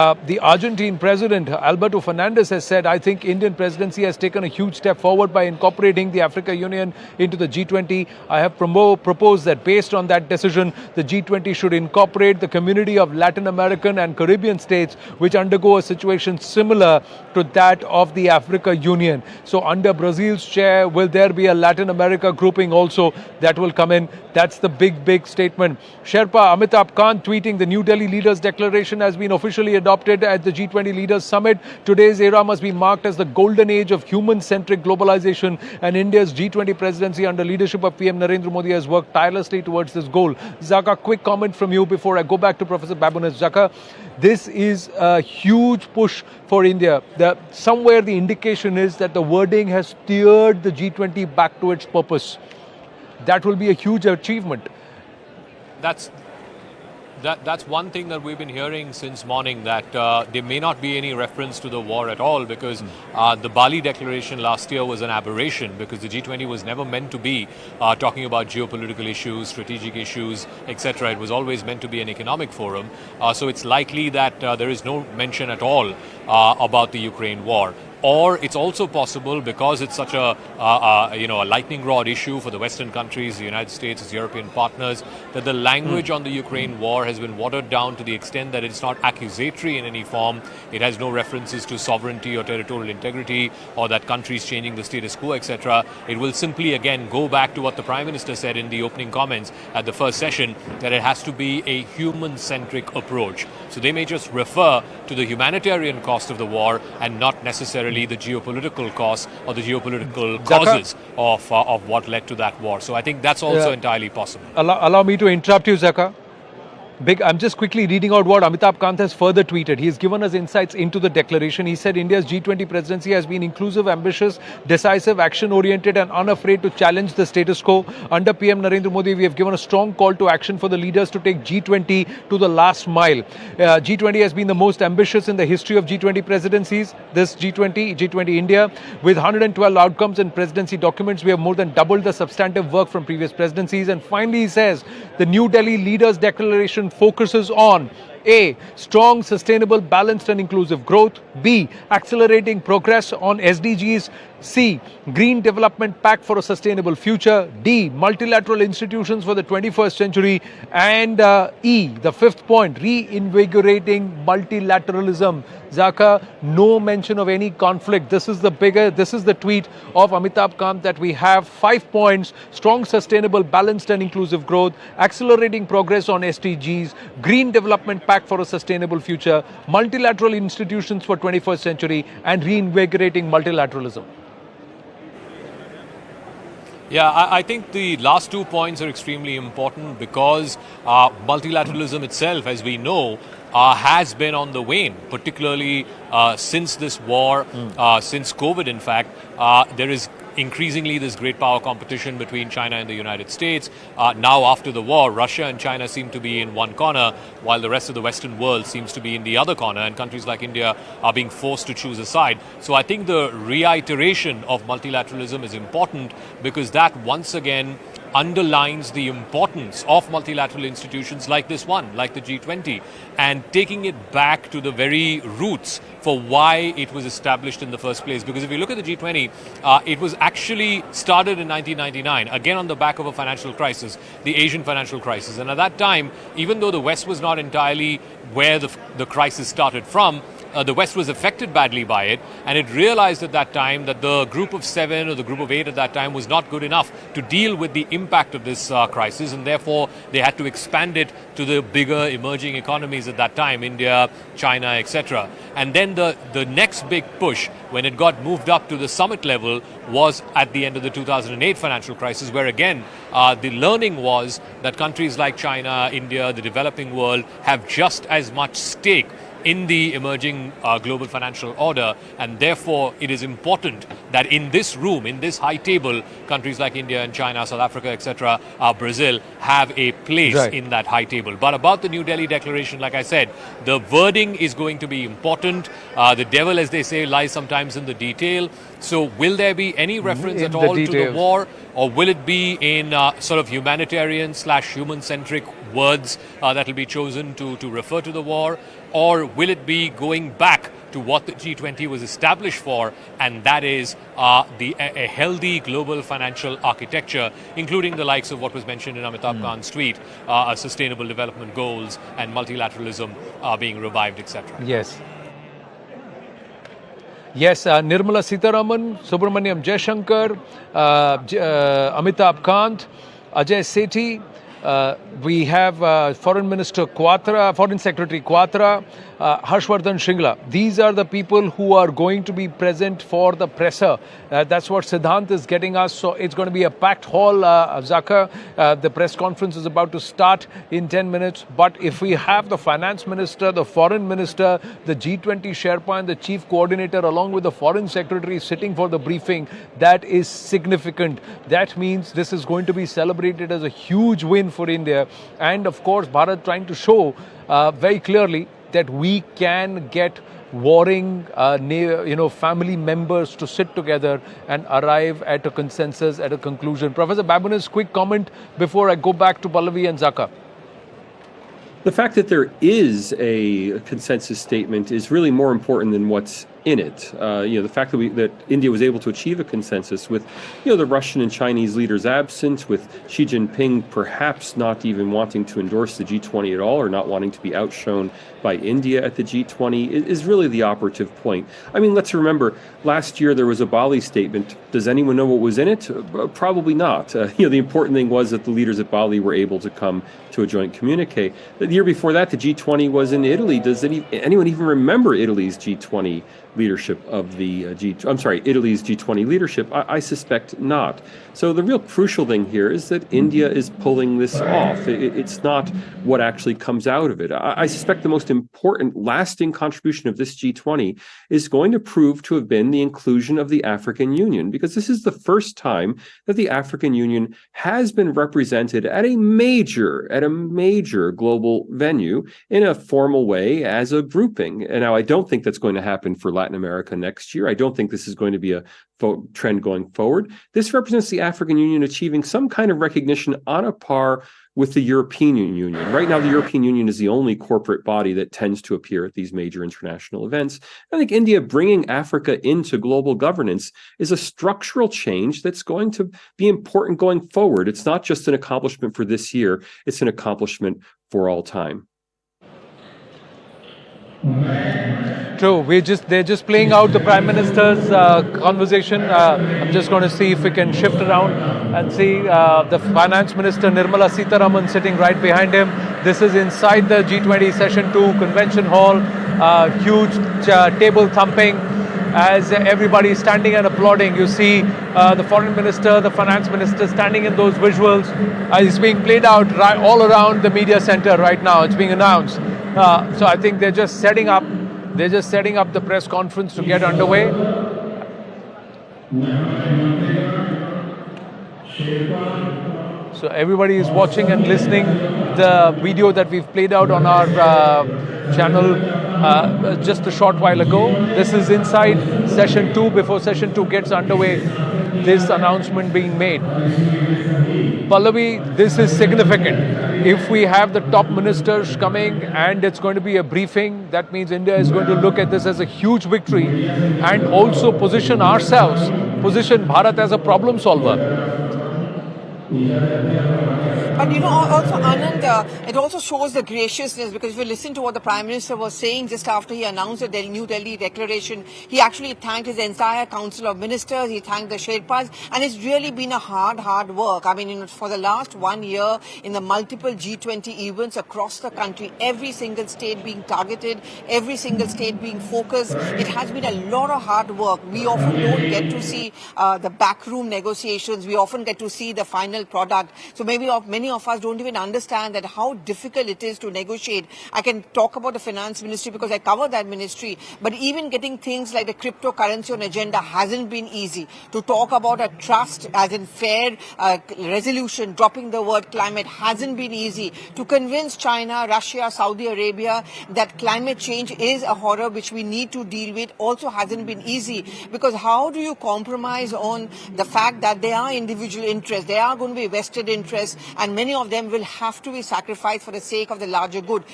The Argentine president, Alberto Fernandez, has said, I think Indian presidency has taken a huge step forward by incorporating the Africa Union into the G20. I have proposed that based on that decision, the G20 should incorporate the community of Latin American and Caribbean states which undergo a situation similar to that of the Africa Union. So under Brazil's chair, will there be a Latin America grouping also that will come in? That's the big statement. Sherpa Amitabh Kant tweeting, the New Delhi Leaders Declaration has been officially adopted at the G20 Leaders Summit. Today's era must be marked as the golden age of human-centric globalization, and India's G20 presidency under leadership of PM Narendra Modi has worked tirelessly towards this goal. Zaka, quick comment from you before I go back to Professor Babones. Zaka, this is a huge push for India. Somewhere the indication is that the wording has steered the G20 back to its purpose. That will be a huge achievement. That's one thing that we've been hearing since morning, that there may not be any reference to the war at all, because the Bali Declaration last year was an aberration, because the G20 was never meant to be talking about geopolitical issues, strategic issues, etc. It was always meant to be an economic forum. So it's likely that there is no mention at all about the Ukraine war. Or it's also possible, because it's such a lightning rod issue for the Western countries, the United States, its European partners, that the language on the Ukraine war has been watered down to the extent that it's not accusatory in any form. It has no references to sovereignty or territorial integrity, or that countries changing the status quo, etc. It will simply again go back to what the Prime Minister said in the opening comments at the first session, that it has to be a human-centric approach. So they may just refer to the humanitarian cost of the war and not necessarily the geopolitical costs or the geopolitical causes of what led to that war. So I think that's also entirely possible. Allow me to interrupt you, Zaka. I'm just quickly reading out what Amitabh Kant has further tweeted. He has given us insights into the declaration. He said India's G20 presidency has been inclusive, ambitious, decisive, action-oriented and unafraid to challenge the status quo. Under PM Narendra Modi, we have given a strong call to action for the leaders to take G20 to the last mile. G20 has been the most ambitious in the history of G20 presidencies. This G20 India, with 112 outcomes and presidency documents, we have more than doubled the substantive work from previous presidencies. And finally, he says the New Delhi Leaders Declaration focuses on A. Strong, sustainable, balanced and inclusive growth. B. Accelerating progress on SDGs. C. Green Development Pact for a sustainable future. D. Multilateral institutions for the 21st century. And E. The fifth point, reinvigorating multilateralism. Zaka, no mention of any conflict. This is the tweet of Amitabh Kant that we have 5 points: strong, sustainable, balanced and inclusive growth, accelerating progress on SDGs, Green Development Pact for a sustainable future, multilateral institutions for 21st century, and reinvigorating multilateralism. Yeah, I think the last 2 points are extremely important, because multilateralism itself, as we know, has been on the wane, particularly since this war, since COVID, in fact. There is increasingly this great power competition between China and the United States. Now, after the war, Russia and China seem to be in one corner, while the rest of the Western world seems to be in the other corner, and countries like India are being forced to choose a side. So I think the reiteration of multilateralism is important, because that once again underlines the importance of multilateral institutions like this one, like the G20, and taking it back to the very roots for why it was established in the first place. Because if you look at the G20, it was actually started in 1999, again on the back of a financial crisis, the Asian financial crisis. And at that time, even though the West was not entirely where the crisis started from, the West was affected badly by it, and it realized at that time that the group of 7 or the group of 8 at that time was not good enough to deal with the impact of this crisis, and therefore they had to expand it to the bigger emerging economies at that time, India, China, etc. And then the next big push, when it got moved up to the summit level, was at the end of the 2008 financial crisis, where again the learning was that countries like China, India, the developing world have just as much stake in the emerging global financial order, and therefore it is important that in this room, in this high table, countries like India and China, South Africa, etc., Brazil, have a place in that high table. But about the New Delhi Declaration, like I said, the wording is going to be important. The devil, as they say, lies sometimes in the detail. So will there be any reference at all to the war, or will it be in sort of humanitarian / human-centric words that will be chosen to refer to the war? or will it be going back to what the G20 was established for, and that is a healthy global financial architecture, including the likes of what was mentioned in Amitabh Kant's tweet, sustainable development goals and multilateralism being revived, etc. Yes. Yes, Nirmala Sitaraman, Subramaniam Jaishankar, Amitabh Kant, Ajay Sethi. We have Foreign Secretary Quatra, Harshvardhan Shringla. These are the people who are going to be present for the presser. That's what Siddhant is getting us. So it's going to be a packed hall, Zaka. The press conference is about to start in 10 minutes. But if we have the finance minister, the foreign minister, the G20 Sherpa and the chief coordinator along with the foreign secretary sitting for the briefing, that is significant. That means this is going to be celebrated as a huge win for India. And of course, Bharat trying to show very clearly that we can get warring family members to sit together and arrive at a consensus, at a conclusion. Professor Babones, quick comment before I go back to Pallavi and Zaka. The fact that there is a consensus statement is really more important than what's in it. The fact that India was able to achieve a consensus with, the Russian and Chinese leaders absent, with Xi Jinping perhaps not even wanting to endorse the G20 at all, or not wanting to be outshone by India at the G20, is really the operative point. I mean, let's remember, last year there was a Bali statement. Does anyone know what was in it? Probably not. The important thing was that the leaders at Bali were able to come to a joint communique. The year before that, the G20 was in Italy. Does anyone even remember Italy's G20 leadership of the Italy's G20 leadership? I suspect not. So the real crucial thing here is that India is pulling this off. It's not what actually comes out of it. I suspect the most important lasting contribution of this G20 is going to prove to have been the inclusion of the African Union, because this is the first time that the African Union has been represented at a major global venue in a formal way as a grouping. And now I don't think that's going to happen for Latin America next year. I don't think this is going to be a trend going forward. This represents the African Union achieving some kind of recognition on a par with the European Union. Right now, the European Union is the only corporate body that tends to appear at these major international events. I think India bringing Africa into global governance is a structural change that's going to be important going forward. It's not just an accomplishment for this year, it's an accomplishment for all time. True. They're just playing out the Prime Minister's conversation. I'm just going to see if we can shift around and see the Finance Minister Nirmala Sitaraman sitting right behind him. This is inside the G20 Session 2 Convention Hall. Huge table thumping as everybody is standing and applauding. You see the Foreign Minister, the Finance Minister standing in those visuals. It's being played out all around the media center right now. It's being announced. So I think they're just setting up the press conference to get underway. So everybody is watching and listening the video that we've played out on our channel just a short while ago. This is inside Session 2, before Session 2 gets underway, this announcement being made. Pallavi, this is significant. If we have the top ministers coming and it's going to be a briefing, that means India is going to look at this as a huge victory and also position Bharat as a problem solver. But also Anand, it also shows the graciousness, because if you listen to what the Prime Minister was saying just after he announced the New Delhi declaration, he actually thanked his entire Council of Ministers, he thanked the Sherpas, and it's really been a hard work. I mean, for the last 1 year, in the multiple G20 events across the country, every single state being targeted, every single state being focused, it has been a lot of hard work. We often don't get to see the backroom negotiations, we often get to see the final product. So maybe many of us don't even understand that how difficult it is to negotiate. I can talk about the finance ministry because I cover that ministry, but even getting things like the cryptocurrency on agenda hasn't been easy. To talk about a trust as in fair resolution, dropping the word climate, hasn't been easy. To convince China, Russia, Saudi Arabia that climate change is a horror which we need to deal with also hasn't been easy, because how do you compromise on the fact that there are individual interests, there are going to be vested interests, and many of them will have to be sacrificed for the sake of the larger good.